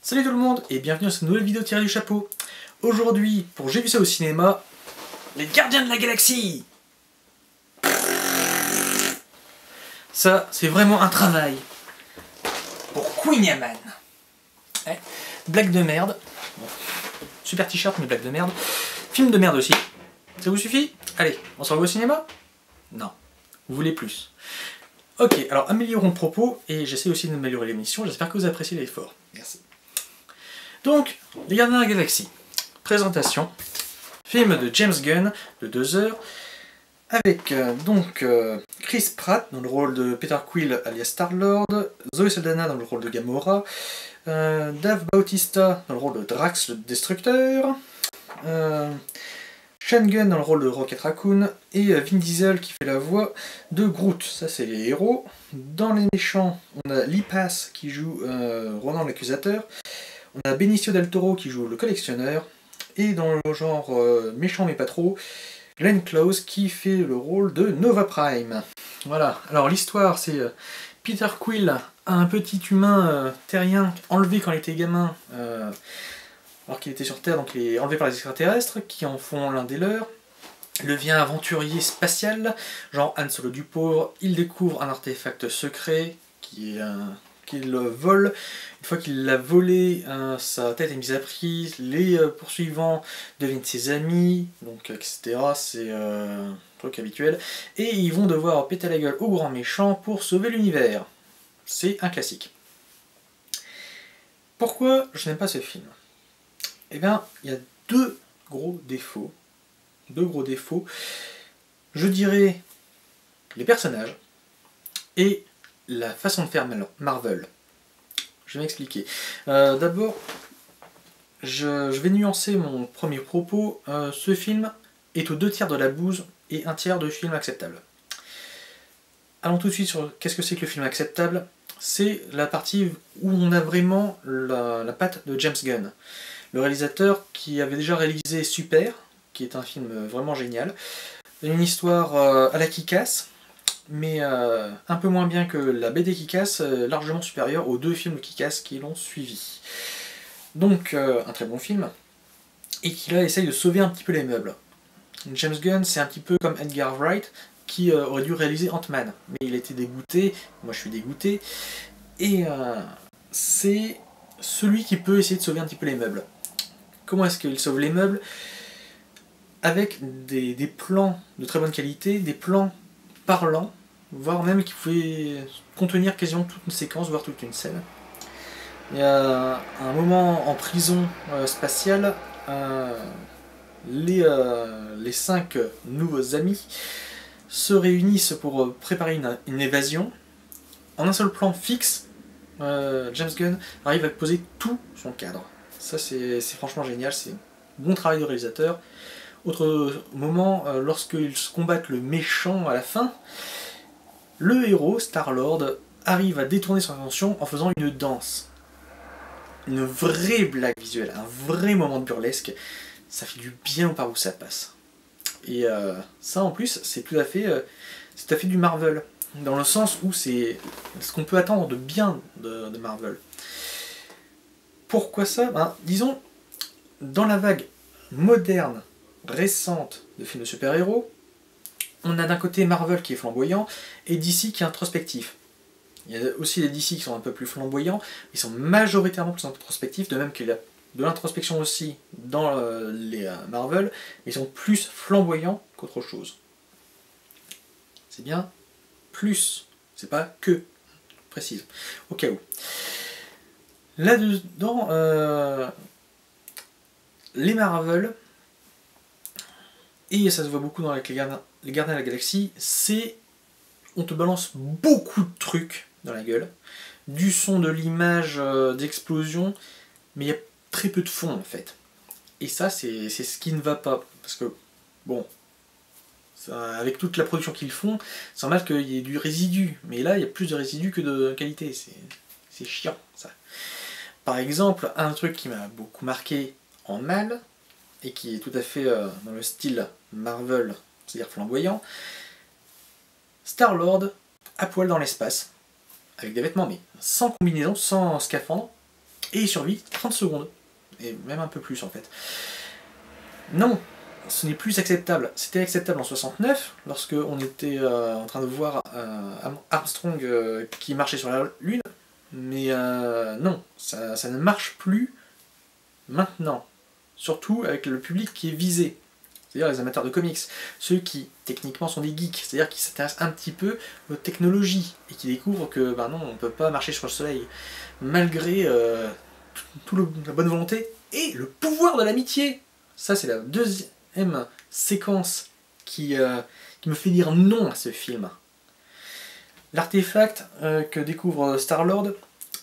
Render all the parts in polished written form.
Salut tout le monde et bienvenue dans cette nouvelle vidéo tirée du chapeau. Aujourd'hui, pour J'ai vu ça au cinéma, les Gardiens de la Galaxie. Ça, c'est vraiment un travail pour Queen Yaman. Ouais. Blague de merde. Bon. Super t-shirt mais blague de merde. Film de merde aussi. Ça vous suffit? Allez, on se revoit au cinéma? Non. Vous voulez plus? Ok, alors améliorons le propos et j'essaie aussi d'améliorer l'émission. J'espère que vous appréciez l'effort. Merci. Donc, les Gardiens de la Galaxie. Présentation. Film de James Gunn de 2 heures. Avec Chris Pratt dans le rôle de Peter Quill alias Star-Lord, Zoe Saldana dans le rôle de Gamora, Dave Bautista dans le rôle de Drax le Destructeur, Sean Gunn dans le rôle de Rocket Raccoon, et Vin Diesel qui fait la voix de Groot. Ça c'est les héros. Dans les méchants, on a Lee Pace qui joue Ronan l'Accusateur, on a Benicio del Toro qui joue le Collectionneur, et dans le genre méchant mais pas trop, Glenn Close qui fait le rôle de Nova Prime. Voilà, alors l'histoire c'est Peter Quill, un petit humain terrien enlevé quand il était gamin, alors qu'il était sur Terre, donc il est enlevé par les extraterrestres qui en font l'un des leurs. Il devient aventurier spatial, genre Han Solo du pauvre. Il découvre un artefact secret qu'il vole. Une fois qu'il l'a volé, sa tête est mise à prix, les poursuivants deviennent ses amis, donc etc. C'est un truc habituel. Et ils vont devoir péter la gueule au grand méchant pour sauver l'univers. C'est un classique. Pourquoi je n'aime pas ce film? Eh bien, il y a deux gros défauts. Je dirais les personnages et la façon de faire Marvel. Je vais m'expliquer. D'abord, je vais nuancer mon premier propos. Ce film est aux 2 tiers de la bouse et 1 tiers de film acceptable. Allons tout de suite sur qu'est-ce que c'est que le film acceptable. C'est la partie où on a vraiment la patte de James Gunn. Le réalisateur qui avait déjà réalisé Super, qui est un film vraiment génial. Une histoire à la Kick-Ass, mais un peu moins bien que la BD Kick-Ass, largement supérieure aux 2 films Kick-Ass qui l'ont suivi. Donc un très bon film, et qui là essaye de sauver un petit peu les meubles. James Gunn, c'est un petit peu comme Edgar Wright, qui aurait dû réaliser Ant-Man, mais il était dégoûté, moi je suis dégoûté, et c'est celui qui peut essayer de sauver un petit peu les meubles. Comment est-ce qu'il sauve les meubles? Avec des plans de très bonne qualité, des plans parlants, voire même qui pouvaient contenir quasiment toute une séquence, voire toute une scène. Il y a un moment en prison spatiale, les 5 nouveaux amis se réunissent pour préparer une évasion. En un seul plan fixe, James Gunn arrive à poser tout son cadre. Ça c'est franchement génial, c'est bon travail de réalisateur. Autre moment, lorsqu'ils combattent le méchant à la fin, le héros, Star-Lord, arrive à détourner son attention en faisant une danse. Une vraie blague visuelle, un vrai moment de burlesque, ça fait du bien par où ça passe. Et ça en plus, c'est tout à fait du Marvel, dans le sens où c'est ce qu'on peut attendre de bien de Marvel. Pourquoi ça? Disons, dans la vague moderne, récente de films de super-héros, on a d'un côté Marvel qui est flamboyant et DC qui est introspectif. Il y a aussi les DC qui sont un peu plus flamboyants, ils sont majoritairement plus introspectifs, de même qu'il y a de l'introspection aussi dans les Marvel, ils sont plus flamboyants qu'autre chose. C'est bien plus, c'est pas que, je précise, au cas où. Là-dedans, les Marvel, et ça se voit beaucoup dans les Gardiens de la Galaxie, c'est on te balance beaucoup de trucs dans la gueule, du son, de l'image, d'explosion, mais il y a très peu de fond en fait. Et ça c'est ce qui ne va pas, parce que bon, ça, avec toute la production qu'ils font, c'est normal qu'il y ait du résidu, mais là il y a plus de résidu que de qualité, c'est chiant ça. Par exemple, un truc qui m'a beaucoup marqué en mal, et qui est tout à fait dans le style Marvel, c'est-à-dire flamboyant, Star-Lord à poil dans l'espace, avec des vêtements mais sans combinaison, sans scaphandre, et il survit 30 secondes. Et même un peu plus en fait. Non, ce n'est plus acceptable. C'était acceptable en 69, lorsque on était en train de voir Armstrong qui marchait sur la Lune. Mais non, ça ne marche plus maintenant. Surtout avec le public qui est visé. C'est-à-dire les amateurs de comics. Ceux qui, techniquement, sont des geeks. C'est-à-dire qui s'intéressent un petit peu aux technologies. Et qui découvrent que, ben non, on ne peut pas marcher sur le soleil. Malgré la bonne volonté et le pouvoir de l'amitié. Ça, c'est la deuxième séquence qui me fait dire non à ce film. L'artefact que découvre Star-Lord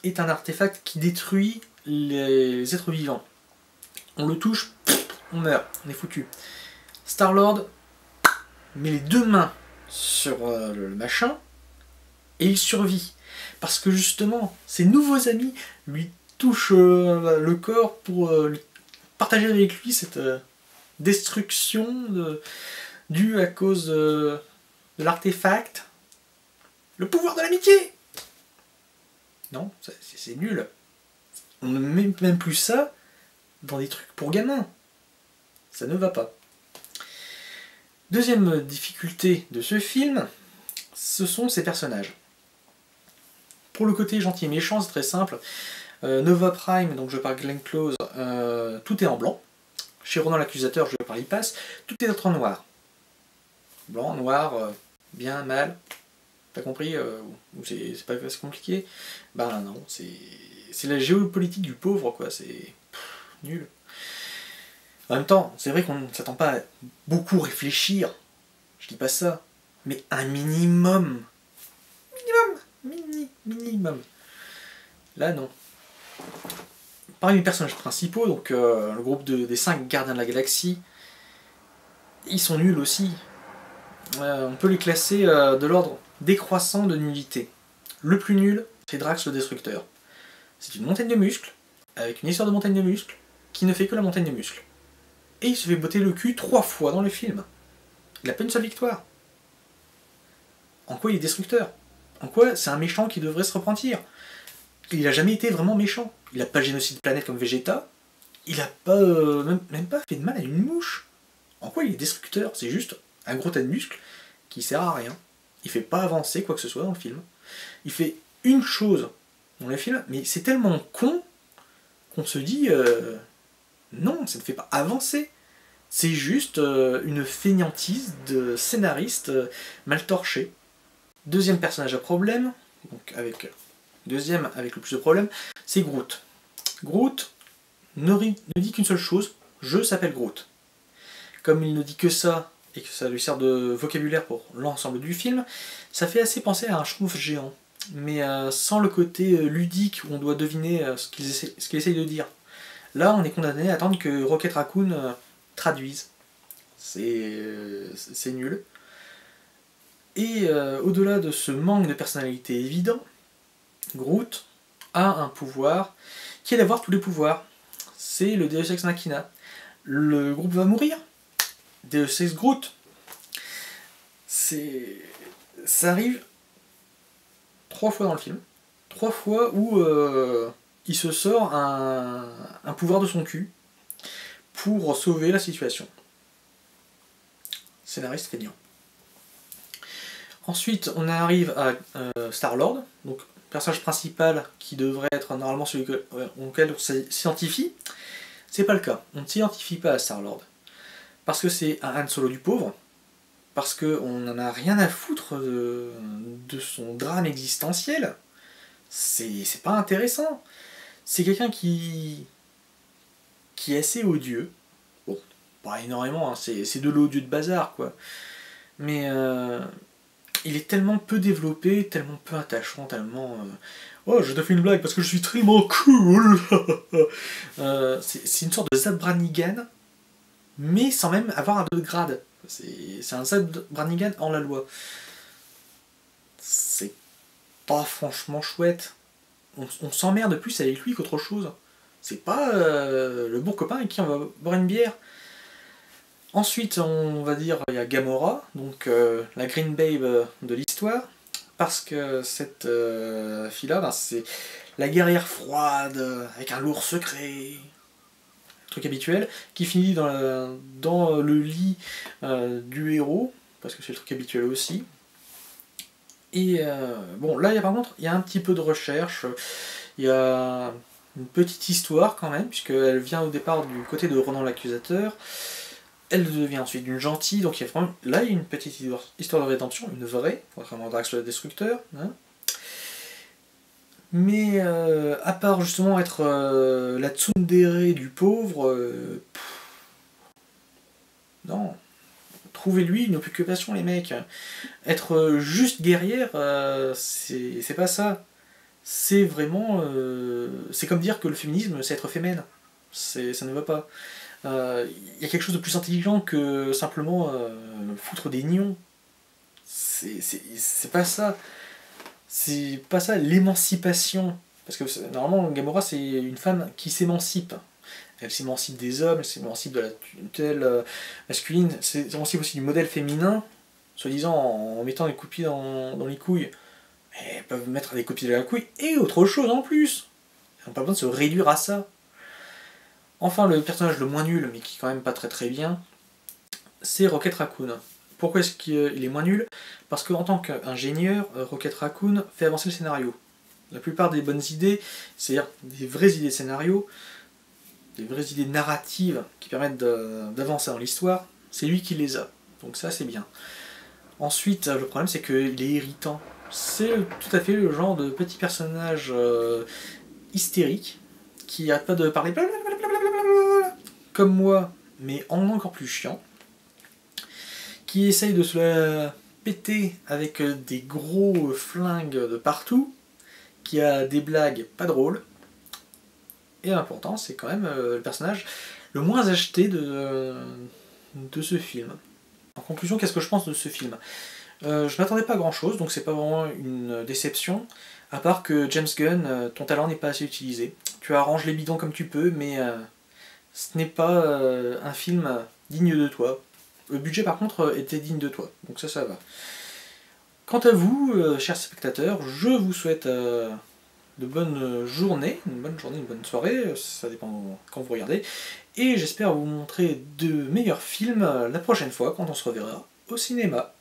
est un artefact qui détruit les êtres vivants. On le touche, on meurt, on est foutu. Star-Lord met les deux mains sur le machin et il survit. Parce que justement, ses nouveaux amis lui touchent le corps pour partager avec lui cette destruction due à cause de l'artefact. Le pouvoir de l'amitié! Non, c'est nul. On ne met même plus ça dans des trucs pour gamins. Ça ne va pas. Deuxième difficulté de ce film, ce sont ses personnages. Pour le côté gentil et méchant, c'est très simple. Nova Prime, donc je parle Glenn Close, tout est en blanc. Chez Ronan l'Accusateur, je parle Passe, tout est en noir. Blanc, noir, bien, mal. T'as compris c'est pas assez compliqué? Ben non, c'est la géopolitique du pauvre, quoi. C'est nul. En même temps, c'est vrai qu'on ne s'attend pas à beaucoup réfléchir. Je dis pas ça. Mais un minimum. Minimum. Là, non. Parmi les personnages principaux, donc le groupe des 5 gardiens de la galaxie, ils sont nuls aussi. On peut les classer de l'ordre décroissant de nullité. Le plus nul, c'est Drax le Destructeur. C'est une montagne de muscles, avec une histoire de montagne de muscles, qui ne fait que la montagne de muscles. Et il se fait botter le cul 3 fois dans le film. Il n'a pas une seule victoire. En quoi il est destructeur? En quoi c'est un méchant qui devrait se repentir? Il n'a jamais été vraiment méchant. Il n'a pas génocide de planète comme Vegeta. Il n'a pas même pas fait de mal à une mouche. En quoi il est destructeur? C'est juste un gros tas de muscles qui sert à rien. Il fait pas avancer quoi que ce soit dans le film. Il fait une chose dans le film, mais c'est tellement con qu'on se dit non, ça ne fait pas avancer. C'est juste une fainéantise de scénariste mal torché. Deuxième personnage à problème, donc deuxième avec le plus de problèmes, c'est Groot. Groot ne dit qu'une seule chose, je s'appelle Groot. Comme il ne dit que ça, et que ça lui sert de vocabulaire pour l'ensemble du film, ça fait assez penser à un schtroumpf géant, mais sans le côté ludique où on doit deviner ce qu'il essaye de dire. Là, on est condamné à attendre que Rocket Raccoon traduise. C'est nul. Et au-delà de ce manque de personnalité évident, Groot a un pouvoir qui est d'avoir tous les pouvoirs. C'est le Deus Ex Machina. Le groupe va mourir. Deus Ex Groot. Ça arrive 3 fois dans le film. 3 fois où il se sort un pouvoir de son cul pour sauver la situation. Scénariste feignant. Ensuite, on arrive à Star-Lord, donc personnage principal qui devrait être normalement celui auquel on s'identifie. C'est pas le cas. On ne s'identifie pas à Star-Lord. Parce que c'est un Han Solo du pauvre, parce qu'on n'en a rien à foutre de son drame existentiel. C'est pas intéressant. C'est quelqu'un qui est assez odieux. Bon, pas énormément, hein, c'est de l'odieux de bazar, quoi. Mais il est tellement peu développé, tellement peu attachant, tellement... oh, je te fais une blague parce que je suis tellement cool. C'est une sorte de Zap Brannigan, mais sans même avoir un 2 grade. C'est un Zap Brannigan en la loi. C'est pas franchement chouette. On s'emmerde plus avec lui qu'autre chose. C'est pas le bon copain avec qui on va boire une bière. Ensuite, on va dire, il y a Gamora, donc la Green Babe de l'histoire. parce que cette fille-là, ben, c'est la guerrière froide, avec un lourd secret, truc habituel, qui finit dans le lit du héros, parce que c'est le truc habituel aussi. Et bon, là, par contre, il y a un petit peu de recherche, il y a une petite histoire quand même, puisqu'elle vient au départ du côté de Ronan l'accusateur, elle devient ensuite une gentille, donc il y a vraiment, là il y a une petite histoire de rédemption, une vraie, contrairement à Drax le Destructeur. Hein. Mais à part justement être la tsundere du pauvre, non. Trouvez-lui une occupation les mecs. Être juste guerrière, c'est pas ça. C'est vraiment... c'est comme dire que le féminisme c'est être fémène. Ça ne va pas. Il y a quelque chose de plus intelligent que simplement foutre des nions. C'est pas ça. C'est pas ça l'émancipation. Parce que normalement, Gamora, c'est une femme qui s'émancipe. Elle s'émancipe des hommes, elle s'émancipe de la tutelle masculine, elle s'émancipe aussi du modèle féminin, soi-disant en mettant des copies dans les couilles. Mais elles peuvent mettre des copies de la couille et autre chose en plus. Elles n'ont pas besoin de se réduire à ça. Enfin, le personnage le moins nul, mais qui est quand même pas très très bien, c'est Rocket Raccoon. Pourquoi est-ce qu'il est moins nul? Parce qu'en tant qu'ingénieur, Rocket Raccoon fait avancer le scénario. La plupart des bonnes idées, c'est-à-dire des vraies idées de scénario, des vraies idées narratives qui permettent d'avancer dans l'histoire, c'est lui qui les a. Donc ça, c'est bien. Ensuite, le problème, c'est qu'il est irritant. C'est tout à fait le genre de petit personnage hystérique qui n'arrête pas de parler comme moi, mais en encore plus chiant, qui essaye de se la péter avec des gros flingues de partout, qui a des blagues pas drôles, et l'important c'est quand même le personnage le moins acheté de ce film. En conclusion, qu'est-ce que je pense de ce film? Je m'attendais pas à grand chose, donc c'est pas vraiment une déception, à part que James Gunn, ton talent n'est pas assez utilisé. Tu arranges les bidons comme tu peux, mais ce n'est pas un film digne de toi. Le budget par contre était digne de toi, donc ça va. Quant à vous, chers spectateurs, je vous souhaite de bonnes journées, une bonne soirée, ça dépend quand vous regardez, et j'espère vous montrer de meilleurs films la prochaine fois quand on se reverra au cinéma.